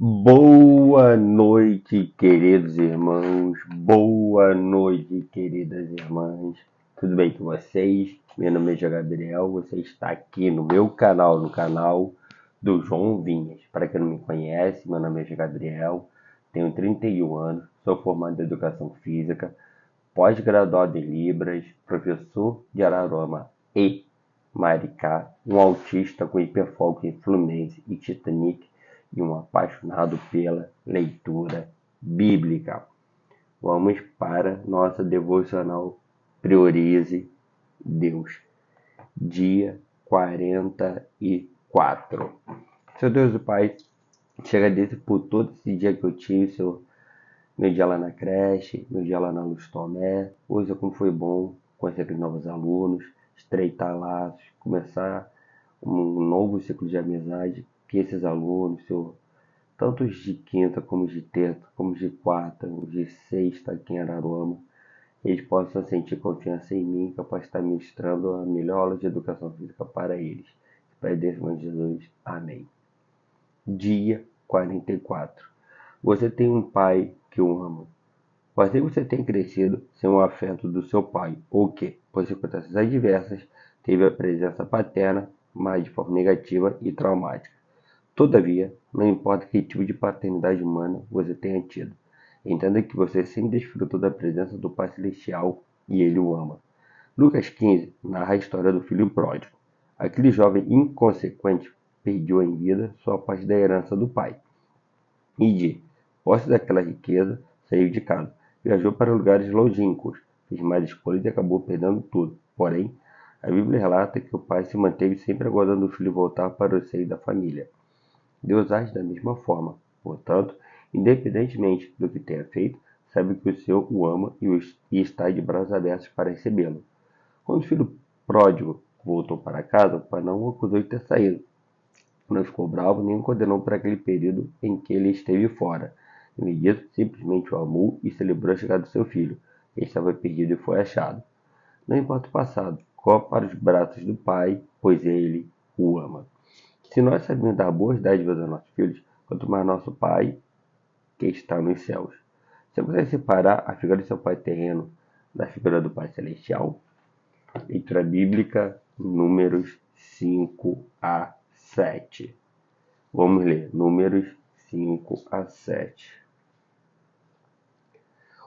Boa noite, queridos irmãos. Boa noite, queridas irmãs. Tudo bem com vocês? Meu nome é João Gabriel. Você está aqui no meu canal, no canal do João Vinhas. Para quem não me conhece, meu nome é João Gabriel. Tenho 31 anos. Sou formado em Educação Física, pós-graduado em Libras, professor de Araruama e Maricá, um autista com hiperfoco em Fluminense e Titanic e um apaixonado pela leitura bíblica. Vamos para nossa devocional Priorize Deus, dia 44. Seu Deus e Pai, te agradeço por todo esse dia que eu tive, Senhor. Meu dia lá na creche, meu dia lá na Luz Tomé. Hoje, como foi bom conhecer novos alunos, estreitar laços, começar um novo ciclo de amizade. Que esses alunos, Senhor, tanto os de quinta, como os de terça, como os de quarta, os de sexta aqui em Araruama, eles possam sentir confiança em mim, que eu possa estar ministrando a melhor aula de educação física para eles. Pai Deus, irmão de Jesus. Amém. Dia 44. Você tem um pai que o ama. Pode ser que você tenha crescido sem o afeto do seu pai, ou que, por circunstâncias adversas, teve a presença paterna, mas de forma negativa e traumática. Todavia, não importa que tipo de paternidade humana você tenha tido, entenda que você sempre desfrutou da presença do Pai Celestial e Ele o ama. Lucas 15 narra a história do filho pródigo. Aquele jovem inconsequente perdeu em vida sua parte da herança do pai e, de posse daquela riqueza, saiu de casa. Viajou para lugares longínquos, fez mais escolhas e acabou perdendo tudo. Porém, a Bíblia relata que o pai se manteve sempre aguardando o filho voltar para o seio da família. Deus age da mesma forma. Portanto, independentemente do que tenha feito, sabe que o Senhor o ama e está de braços abertos para recebê-lo. Quando o filho pródigo voltou para casa, o pai não o acusou de ter saído. Não ficou bravo nem o condenou por aquele período em que ele esteve fora. Em vez disso, simplesmente o amou e celebrou a chegada do seu filho. Ele estava perdido e foi achado. Não importa o passado, corra para os braços do pai, pois ele o ama. Se nós sabemos dar boas dádivas aos nossos filhos, quanto mais nosso Pai que está nos céus. Você consegue separar a figura do seu Pai terreno da figura do Pai celestial? Leitura bíblica, Números 5 a 7. Vamos ler, Números 5 a 7.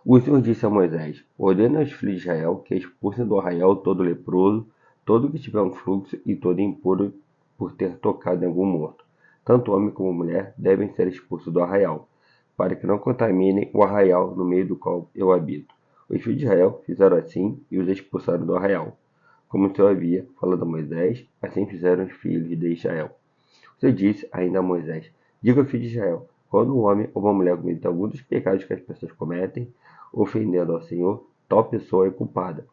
O Senhor disse a Moisés: ordena aos filhos de Israel que expulsem do arraial todo leproso, todo que tiver um fluxo e todo impuro por ter tocado em algum morto. Tanto homem como mulher devem ser expulsos do arraial, para que não contaminem o arraial no meio do qual eu habito. Os filhos de Israel fizeram assim e os expulsaram do arraial. Como o Senhor havia falado a Moisés, assim fizeram os filhos de Israel. O Senhor disse ainda a Moisés: diga aos filhos de Israel: quando um homem ou uma mulher cometer algum dos pecados que as pessoas cometem, ofendendo ao Senhor, tal pessoa é culpada.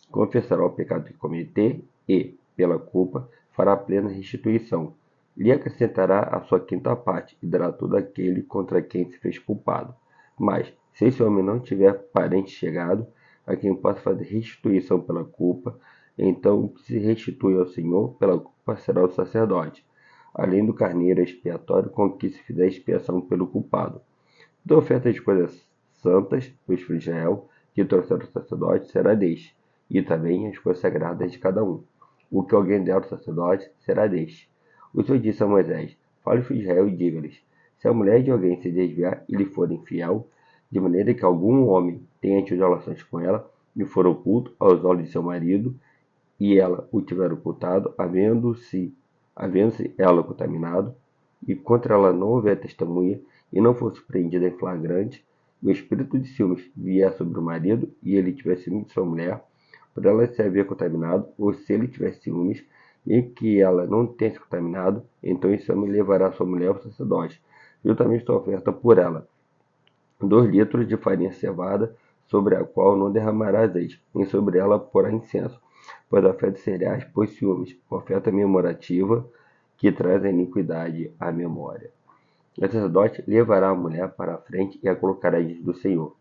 Confessará o pecado que cometer e, pela culpa, fará plena restituição. Lhe acrescentará a sua quinta parte e dará tudo àquele contra quem se fez culpado. Mas, se esse homem não tiver parente chegado, a quem possa fazer restituição pela culpa, então o que se restitui ao Senhor pela culpa será o sacerdote, além do carneiro expiatório com que se fizer expiação pelo culpado. Da oferta de coisas santas dos filhos de Israel, que trouxeram o sacerdote, será deste, e também as coisas sagradas de cada um. O que alguém der ao sacerdote será deste. O Senhor disse a Moisés: fale aos filhos de Israel e diga-lhes: se a mulher de alguém se desviar e lhe for infiel, de maneira que algum homem tenha tido relações com ela e for oculto aos olhos de seu marido, e ela o tiver ocultado, havendo-se ela contaminado, e contra ela não houver testemunha, e não for surpreendida em flagrante, e o espírito de ciúmes vier sobre o marido, e ele tiver ciúmes de sua mulher, por ela se haver contaminado, ou se ele tiver ciúmes, e que ela não tenha se contaminado, então esse homem levará sua mulher ao sacerdote, juntamente sua oferta por ela, 2 litros de farinha cevada, sobre a qual não derramará azeite, nem sobre ela porá incenso, pois a oferta de cereais pôs ciúmes, oferta memorativa, que traz a iniquidade à memória. O sacerdote levará a mulher para a frente e a colocará diante do Senhor.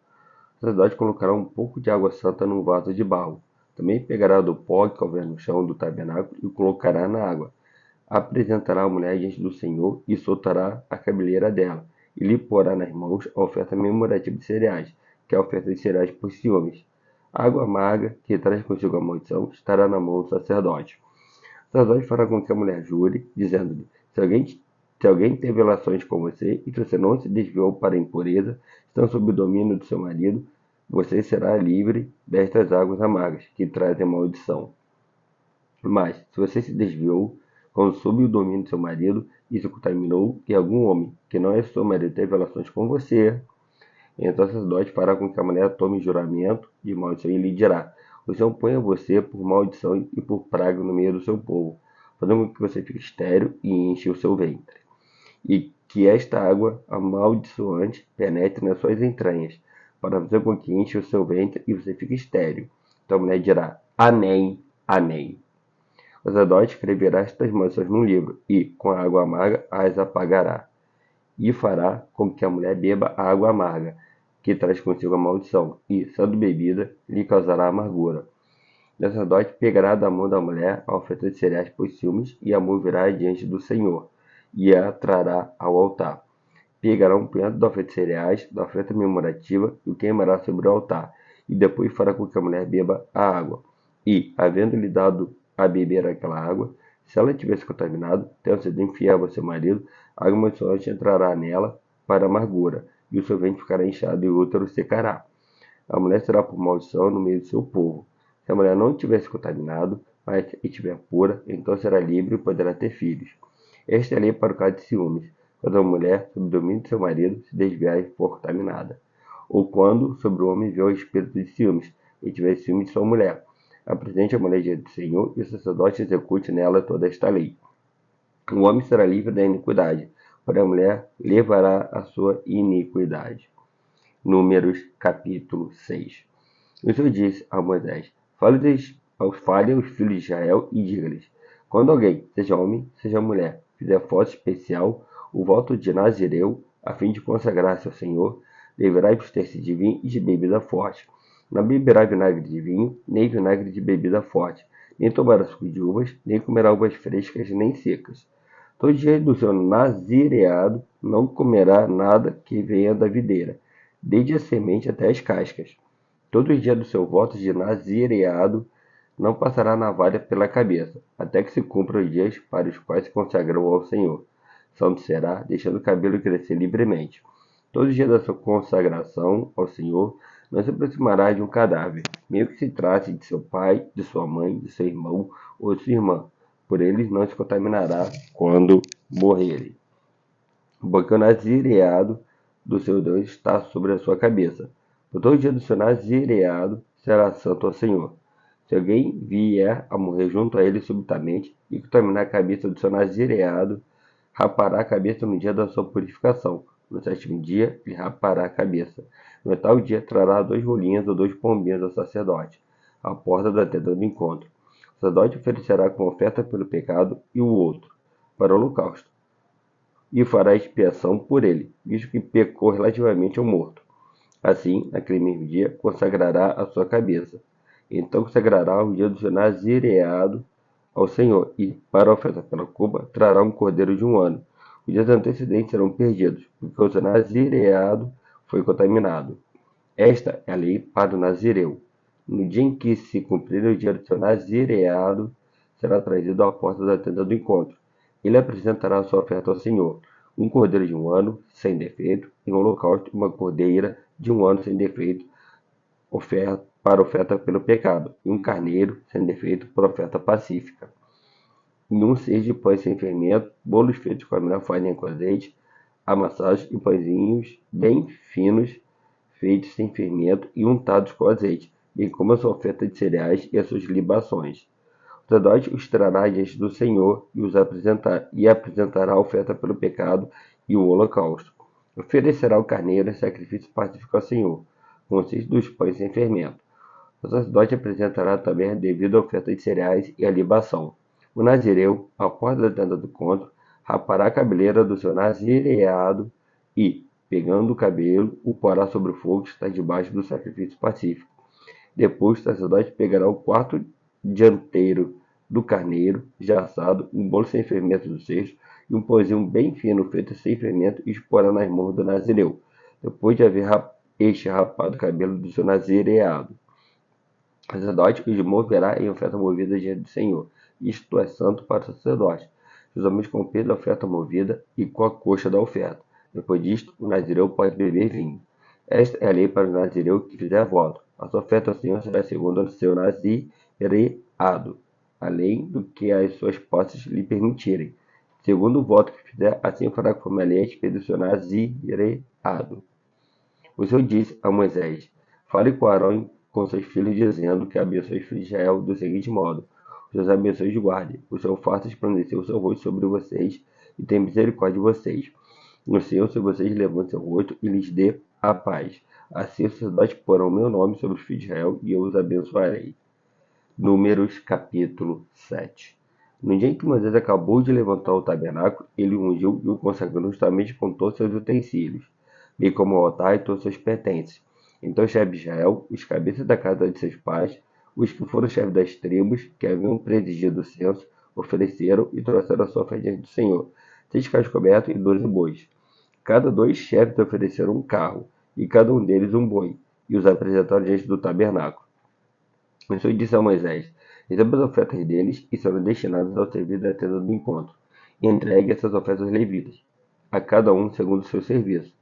O sacerdote colocará um pouco de água santa num vaso de barro. Também pegará do pó que houver no chão do tabernáculo e o colocará na água. Apresentará a mulher diante do Senhor e soltará a cabeleira dela. e lhe porá nas mãos a oferta memorativa de cereais, que é a oferta de cereais por ciúmes. A água amarga, que traz consigo a maldição, estará na mão do sacerdote. O sacerdote fará com que a mulher jure, dizendo-lhe: se alguém teve relações com você e você não se desviou para a impureza, estando sob o domínio do seu marido, você será livre destas águas amargas, que trazem maldição. Mas, se você se desviou, quando sob o domínio do seu marido, e se contaminou, e algum homem que não é seu marido teve relações com você, então o sacerdote fará com que a mulher tome juramento de maldição e lhe dirá: o Senhor põe a você por maldição e por praga no meio do seu povo, fazendo com que você fique estéril e enche o seu ventre. E que esta água amaldiçoante penetre nas suas entranhas, para fazer com que enche o seu ventre e você fique estéril. Então a mulher dirá: Amém, Amém. O sacerdote escreverá estas maldições num livro e, com a água amarga, as apagará. E fará com que a mulher beba a água amarga, que traz consigo a maldição, e, sendo bebida, lhe causará amargura. O sacerdote pegará da mão da mulher a oferta de cereais por ciúmes e a moverá diante do Senhor, e a trará ao altar. Pegará um punhado da oferta de cereais, da oferta memorativa, e o queimará sobre o altar, e depois fará com que a mulher beba a água. E, havendo-lhe dado a beber aquela água, se ela tivesse contaminado, tendo sido infiel ao seu marido, a água amaldiçoante entrará nela para amargura, e o seu ventre ficará inchado e o útero secará. A mulher será por maldição no meio do seu povo. Se a mulher não tivesse contaminado, mas estiver pura, então será livre e poderá ter filhos. Esta é a lei para o caso de ciúmes, quando a mulher, sob o domínio de seu marido, se desviar e for contaminada. Ou quando, sobre o homem, viu o espírito de ciúmes, e tiver ciúme de sua mulher. Apresente a mulher diante do Senhor, e o sacerdote execute nela toda esta lei. O homem será livre da iniquidade, porém a mulher levará a sua iniquidade. Números, capítulo 6. O Senhor disse a Moisés: fale aos filhos de Israel e diga-lhes: quando alguém, seja homem, seja mulher, fizer voto especial, o voto de Nazireu, a fim de consagrar-se ao Senhor, deverá abster-se de vinho e de bebida forte. Não beberá vinagre de vinho, nem vinagre de bebida forte, nem tomará suco de uvas, nem comerá uvas frescas nem secas. Todo dia do seu nazireado não comerá nada que venha da videira, desde a semente até as cascas. Todo dia do seu voto de nazireado não passará navalha pela cabeça, até que se cumpram os dias para os quais se consagrou ao Senhor. Santo será, deixando o cabelo crescer livremente. Todo dia da sua consagração ao Senhor não se aproximará de um cadáver, mesmo que se trate de seu pai, de sua mãe, de seu irmão ou de sua irmã. Por eles não se contaminará quando morrerem. Porque o nazireado do seu Deus está sobre a sua cabeça. Por todo dia do seu nazireado será santo ao Senhor. Se alguém vier a morrer junto a ele subitamente e contaminar a cabeça do seu nazireado, rapará a cabeça no dia da sua purificação. No sétimo dia, lhe rapará a cabeça. No tal dia, trará 2 rolinhas ou 2 pombinhos ao sacerdote, à porta da tenda do encontro. O sacerdote oferecerá como oferta pelo pecado e o outro, para o holocausto, e fará expiação por ele, visto que pecou relativamente ao morto. Assim, naquele mesmo dia, consagrará a sua cabeça. Então consagrará o dia do seu nazireado ao Senhor, e, para a oferta pela culpa, trará um cordeiro de 1 ano. Os dias antecedentes serão perdidos, porque o seu nazireado foi contaminado. Esta é a lei para o nazireu. No dia em que se cumprir o dia do seu nazireado, será trazido à porta da tenda do encontro. Ele apresentará a sua oferta ao Senhor: um cordeiro de 1 ano, sem defeito, e um holocausto, uma cordeira de 1 ano, sem defeito, para oferta pelo pecado, e um carneiro, sem defeito, para oferta pacífica. E um seis de pães sem fermento, bolos feitos com a melhor farinha com azeite, amassados e pãezinhos bem finos, feitos sem fermento e untados com azeite, bem como a sua oferta de cereais e as suas libações. O sacerdote os trará diante do Senhor e apresentará a oferta pelo pecado e o holocausto. Oferecerá o carneiro em sacrifício pacífico ao Senhor, consiste dos pães sem fermento. O sacerdote apresentará também a devida oferta de cereais e a libação. O nazireu, à porta da tenda do encontro, rapará a cabeleira do seu nazireado e, pegando o cabelo, o porá sobre o fogo que está debaixo do sacrifício pacífico. Depois o sacerdote pegará o quarto dianteiro do carneiro, já assado, um bolo sem fermento do cesto, e um pãozinho bem fino feito sem fermento e esporá nas mãos do nazireu, depois de haver este rapado o cabelo do seu nazireado. O sacerdote os moverá em oferta movida diante do Senhor. Isto é santo para o sacerdote, juntamente com o peso da oferta movida e com a coxa da oferta. Depois disto, o nazireu pode beber vinho. Esta é a lei para o nazireu que fizer voto. A sua oferta ao Senhor será segundo o seu nazireado, além do que as suas posses lhe permitirem. Segundo o voto que fizer, assim fará conforme a lei a respeito do seu nazireado. O Senhor disse a Moisés: Fale com Arão e com seus filhos, dizendo que abençoe os filhos de Israel do seguinte modo: O Senhor os abençoe e os guarde. O Senhor faça resplandecer o seu rosto sobre vocês e tenha misericórdia de vocês. O Senhor, se vocês levante seu rosto e lhes dê a paz. Assim os sacerdotes porão o meu nome sobre os filhos de Israel e eu os abençoarei. Números capítulo 7. No dia em que Moisés acabou de levantar o tabernáculo, ele o ungiu e o consagrou justamente com todos seus utensílios, bem como o altar e todos seus pertences. Então os chefes de Israel, os cabeças da casa de seus pais, os que foram chefes das tribos, que haviam presidido o censo, ofereceram e trouxeram a sua oferta diante do Senhor, 6 carros cobertos e 12 bois. Cada 2 chefes ofereceram um carro, e cada um deles um boi, e os apresentaram diante do tabernáculo. O Senhor disse a Moisés: Receba as ofertas deles e serão destinadas ao serviço da tenda do encontro, e entregue essas ofertas aos levitas, a cada um segundo o seu serviço.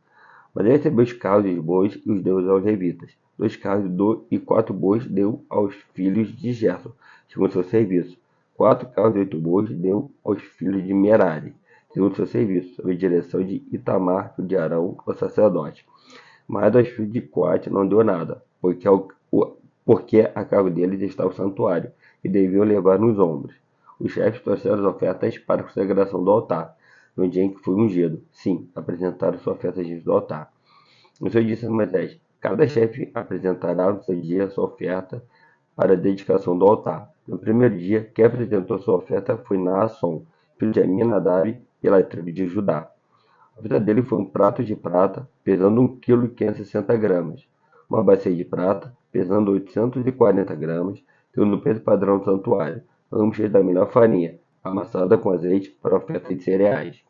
Mas ele recebeu os carros e os bois e os deu aos levitas. 2 carros e 4 bois deu aos filhos de Gerson, segundo o seu serviço. 4 carros e 8 bois deu aos filhos de Merari, segundo o seu serviço, sob a direção de Itamar, filho de Arão, o sacerdote. Mas aos filhos de Coate não deu nada, porque a cargo deles estava o santuário, e deviam levar nos ombros. Os chefes trouxeram as ofertas para a consagração do altar, no dia em que foi ungido. Sim, apresentaram sua oferta diante do altar. O Senhor disse a Moisés: Cada chefe apresentará no seu dia sua oferta para a dedicação do altar. No primeiro dia, quem apresentou sua oferta foi Naasson, filho de Aminadab, pela tribo de Judá. A oferta dele foi um prato de prata, pesando 1,560 kg, uma bacia de prata, pesando 840 gramas, segundo o peso padrão do santuário, ambos cheios da melhor farinha, amassada com azeite para oferta de cereais.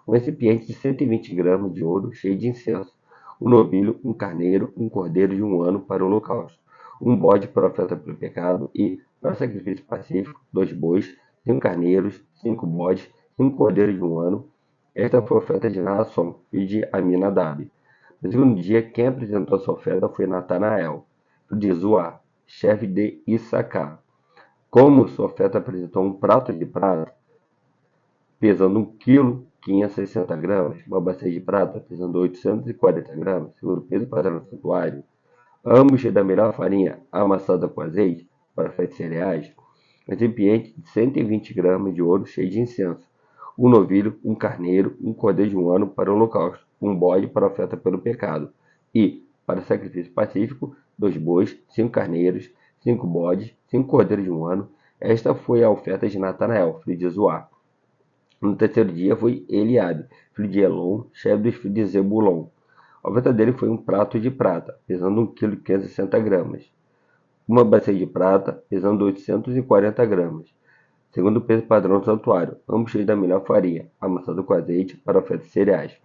Um recipiente de 120 gramas de ouro cheio de incenso, um novilho, um carneiro, um cordeiro de 1 ano para o holocausto, um bode para oferta pelo pecado e, para sacrifício pacífico, 2 bois, 5 carneiros, 5 bodes, 5 cordeiros de 1 ano. Esta foi a oferta de Naasson, filho de Aminadab. No segundo dia, quem apresentou sua oferta foi Natanael, filho de Zuar, chefe de Issacar. Como sua oferta apresentou um prato de prata, pesando 1,560 kg, uma bacia de prata, pesando 840 gramas, segundo o peso padrão do santuário, ambos cheios da melhor farinha, amassada com azeite, para oferta de cereais, um recipiente de 120 gramas de ouro cheio de incenso, um novilho, um carneiro, um cordeiro de 1 ano para o holocausto, um bode para oferta pelo pecado, e, para sacrifício pacífico, 2 bois, 5 carneiros, 5 bodes, 5 cordeiros de 1 ano. Esta foi a oferta de Natanael, filho de Zoar. No terceiro dia foi Eliabe, filho de Elon, chefe dos filhos de Zebulon. A oferta dele foi um prato de prata, pesando 1,560 kg, uma bacia de prata, pesando 840 gramas, segundo o peso padrão do santuário, ambos cheios da melhor farinha, amassado com azeite para oferta de cereais,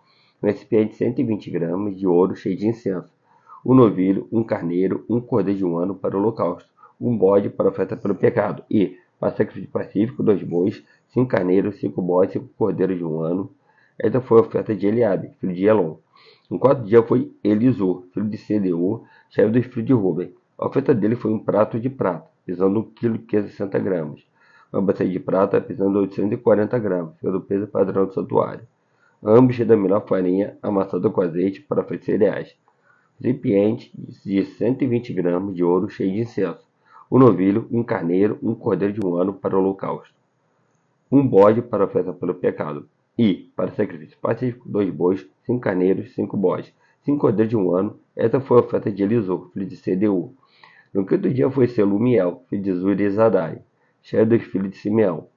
um recipiente de 120 gramas de ouro cheio de incenso, um novilho, um carneiro, um cordeiro de 1 ano para o holocausto, um bode para oferta pelo pecado e, para sacrifício pacífico, 2 bois, 5 carneiros, 5 bodes, 5 cordeiros de 1 ano. Esta foi a oferta de Eliabe, filho de Elon. No quarto dia foi Elisur, filho de Sedeur, chefe dos filhos de Ruben. A oferta dele foi um prato de prata, pesando 1,560 kg, uma bacia de prata, pesando 840 gramas, segundo o peso padrão do santuário, ambos cheios da melhor farinha, amassada com azeite para oferta de cereais, recipiente de 120 gramas de ouro cheio de incenso, um novilho, um carneiro, um cordeiro de 1 ano para o holocausto, um bode para oferta pelo pecado, e, para sacrifício pacífico, 2 bois, 5 carneiros, 5 bodes, 5 cordeiros de 1 ano. Esta foi a oferta de Elisur, filho de Sedeur. No quinto dia foi Selumiel, filho de Zurizadai, chefe dos filhos de Simeão.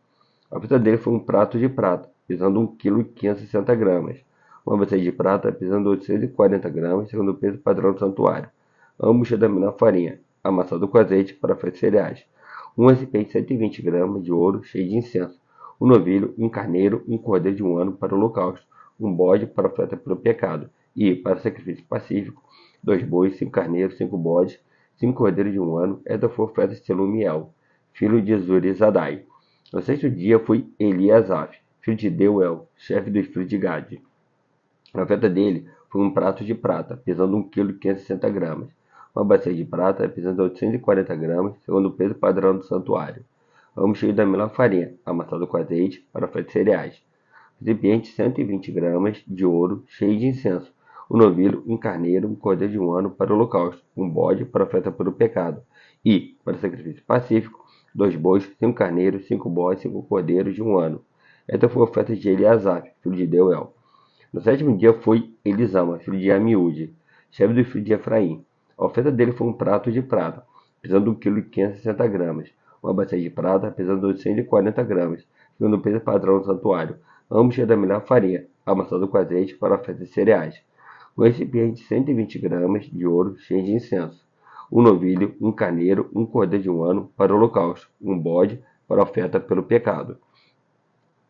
A oferta dele foi um prato de prata, pesando 1,560 kg, uma bacia de prata, pesando 840 gramas, segundo o peso padrão do santuário, ambos cheios da melhor farinha, amassado com azeite para oferta de cereais, um recipiente de 120 gramas de ouro cheio de incenso, um novilho, um carneiro, um cordeiro de um ano para o holocausto, um bode para oferta pelo pecado, e, para sacrifício pacífico, 2 bois, 5 carneiros, 5 bodes, 5 cordeiros de um ano. Esta foi a oferta de Selumiel, filho de Zurizadai. No sexto dia foi Eliasaf, filho de Deuel, chefe dos filhos de Gade. A oferta dele foi um prato de prata, pesando 1 kg e 560 gramas. Uma bacia de prata, pesando 840 gramas, segundo o peso padrão do santuário. Ambos cheios da melhor farinha, amassado com azeite, para oferta de cereais. Recipiente 120 gramas de ouro, cheio de incenso. Um novilho, um carneiro, um cordeiro de um ano para o holocausto, um bode para oferta pelo pecado. E, para sacrifício pacífico, 2 bois, 5 carneiros, 5 bodes, 5 cordeiros de um ano. Esta foi a oferta de Eliasaf, filho de Deuel. No sétimo dia foi Elisama, filho de Amiúde, chefe dos filhos de Efraim. A oferta dele foi um prato de prata, pesando 1 kg e 560 gramas, uma bacia de prata, pesando 840 gramas, segundo o peso padrão do santuário, ambos cheios da melhor farinha, amassado com azeite para a oferta de cereais. Um recipiente de 120 gramas de ouro cheio de incenso. Um novilho, um carneiro, um cordeiro de um ano para o holocausto, um bode para a oferta pelo pecado.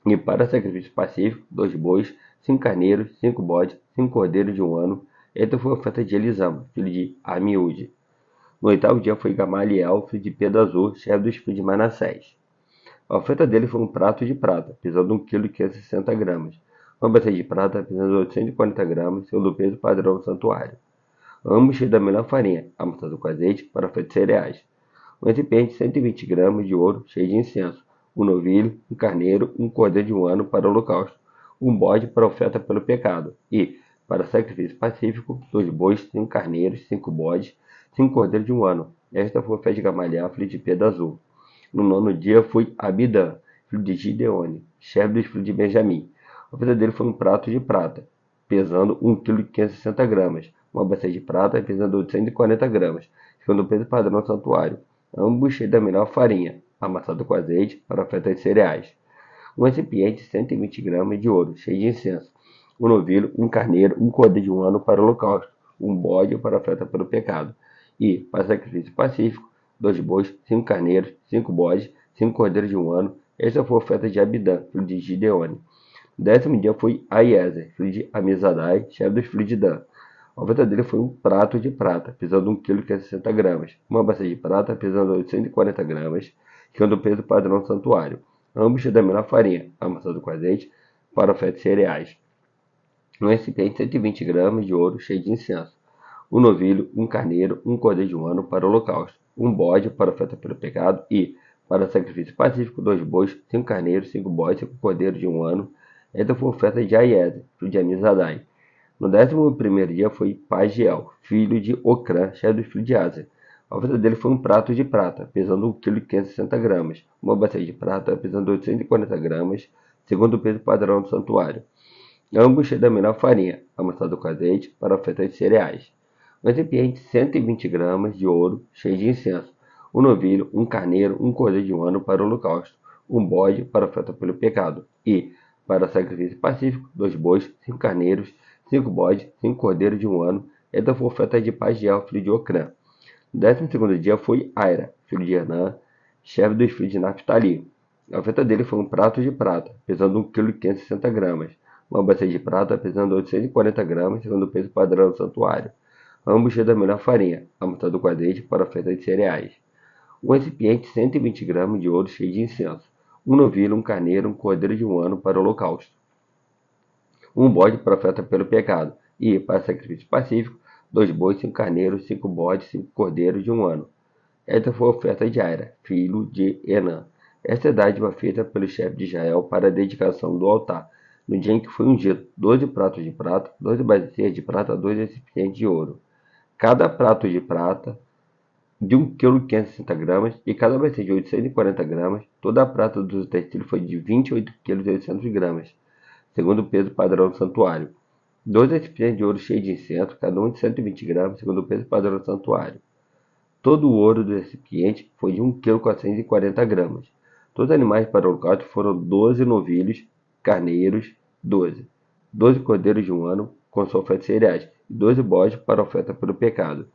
E para sacrifício pacífico, 2 bois, 5 carneiros, 5 bodes, 5 cordeiros de um ano. Esta foi a oferta de Elisama, filho de Amiúde. No oitavo dia foi Gamaliel, filho de Pedazur, chefe dos filhos de Manassés. A oferta dele foi um prato de prata, pesando 1 kg e 560 gramas. Uma bacia de prata, pesando 840 gramas, segundo o peso padrão do santuário. Ambos cheios da melhor farinha, amassado com azeite, para oferta de cereais. Um recipiente de 120 gramas de ouro, cheio de incenso. Um novilho, um carneiro, um cordeiro de um ano para o holocausto. Um bode para oferta pelo pecado. E, para sacrifício pacífico, 2 bois, 5 carneiros, 5 bodes, 5 cordeiros de um ano. Esta foi a oferta de Gamaliel, filho de Pedazur. No nono dia foi Abidã, filho de Gideone, chefe dos filhos de Benjamim. A oferta dele foi um prato de prata, pesando 1 kg e 560 gramas. Uma bacia de prata, pesando 840 gramas, segundo o peso padrão do santuário. Ambos cheios da melhor farinha, amassado com azeite, para oferta de cereais. Um recipiente de 120 gramas de ouro, cheio de incenso. Um novilho, um carneiro, um cordeiro de um ano para o holocausto. Um bode para oferta pelo pecado. E, para sacrifício pacífico, 2 bois, 5 carneiros, 5 bodes, 5 cordeiros de um ano. Esta foi a oferta de Abidã, filho de Gideone. No 10º dia foi Aiezer, filho de Amizadai, chefe dos filhos de Dan. A oferta dele foi um prato de prata, pesando 1 kg e 560 gramas. Uma bacia de prata, pesando 840 gramas, segundo o peso padrão do santuário. Ambos cheios da melhor farinha, amassado com azeite, para oferta de cereais. Um recipiente de 120 gramas de ouro, cheio de incenso. Um novilho, um carneiro, um cordeiro de um ano para o holocausto. Um bode para oferta pelo pecado e, para sacrifício pacífico, 2 bois, 5 carneiros, 5 bodes, 5 cordeiros de um ano. Esta foi a oferta de Aiezer, filho de Amizadai. No 11º dia foi Pagiel, filho de Ocrã, chefe dos filhos de Aser. A oferta dele foi um prato de prata, pesando 1 kg e 560 gramas, uma bacia de prata, pesando 840 gramas, segundo o peso padrão do santuário. Ambos cheios da melhor farinha, amassado com azeite, para oferta de cereais. Um recipiente de 120 gramas de ouro, cheio de incenso. Um novilho, um carneiro, um cordeiro de um ano para o holocausto. Um bode para oferta pelo pecado. E, para sacrifício pacífico, 2 bois, 5 carneiros, 5 bodes, 5 cordeiros de um ano. Esta foi a oferta de Pagiel, filho de Ocrã. No 12º dia foi Aira, filho de Enã, chefe dos filhos de Naphtali. A oferta dele foi um prato de prata, pesando 1 kg e 560 gramas. Uma bacia de prata, pesando 840 gramas, segundo o peso padrão do santuário. Ambos cheios da melhor farinha, amassado com azeite para oferta de cereais. Um recipiente de 120 gramas de ouro cheio de incenso. Um novilho, um carneiro, um cordeiro de um ano para o holocausto. Um bode para oferta pelo pecado. E, para sacrifício pacífico, 2 bois, 5 carneiros, 5 bodes, 5 cordeiros de um ano. Esta foi a oferta de Aira, filho de Enã. Esta é a dádiva feita pelo chefe de Israel para a dedicação do altar, no dia em que foi ungido: 12 pratos de prata, 12 bacias de prata, 2 recipientes de ouro. Cada prato de prata de 1 kg e 560 gramas e cada bacia de 840 gramas. Toda a prata dos utensílios foi de 28 kg e 800 gramas, segundo o peso padrão do santuário. 12 recipientes de ouro cheios de incenso, cada um de 120 gramas, segundo o peso padrão do santuário. Todo o ouro do recipiente foi de 1 kg e 440 gramas. Todos os animais para o holocausto foram 12 novilhos, carneiros, 12. 12 cordeiros de um ano, com sua oferta de cereais, e 12 bodes para a oferta pelo pecado.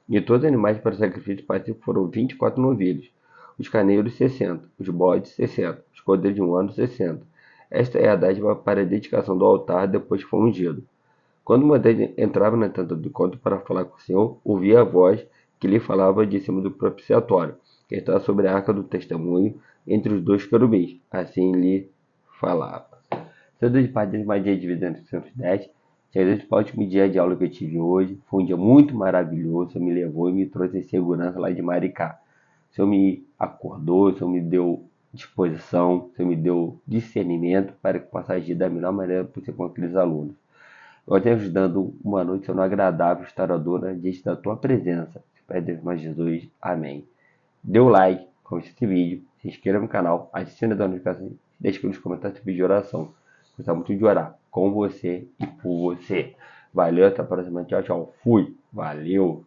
E todos os animais para o sacrifício pacífico foram 24 novilhos. os carneiros 60, os bodes 60, os cordeiros de um ano 60. Esta é a dádiva para a dedicação do altar depois que foi ungido. Quando Moisés entrava na tenda do encontro para falar com o Senhor, ouvia a voz que lhe falava de cima do propiciatório, que estava sobre a arca do testemunho, entre os dois querubins. Assim lhe falava. Seu Deus de Pai, Deus mais dia de vida entre os 110. Senhor Deus, para o último dia de aula que eu tive hoje, foi um dia muito maravilhoso. O Senhor me levou e me trouxe em segurança lá de Maricá. O Senhor me acordou, o Senhor me deu disposição, o Senhor me deu discernimento para que eu possa agir da melhor maneira possível com aqueles alunos. Eu tenho dando uma noite sono agradável, estaradora, diante da tua presença. Pai Deus, mais Jesus. Amém. Dê o like, comente esse vídeo, se inscreva no canal, ative a notificação e deixe aqui nos comentários esse vídeo de oração. Gostar muito de orar com você e por você. Valeu, até a próxima. Tchau, tchau. Fui. Valeu.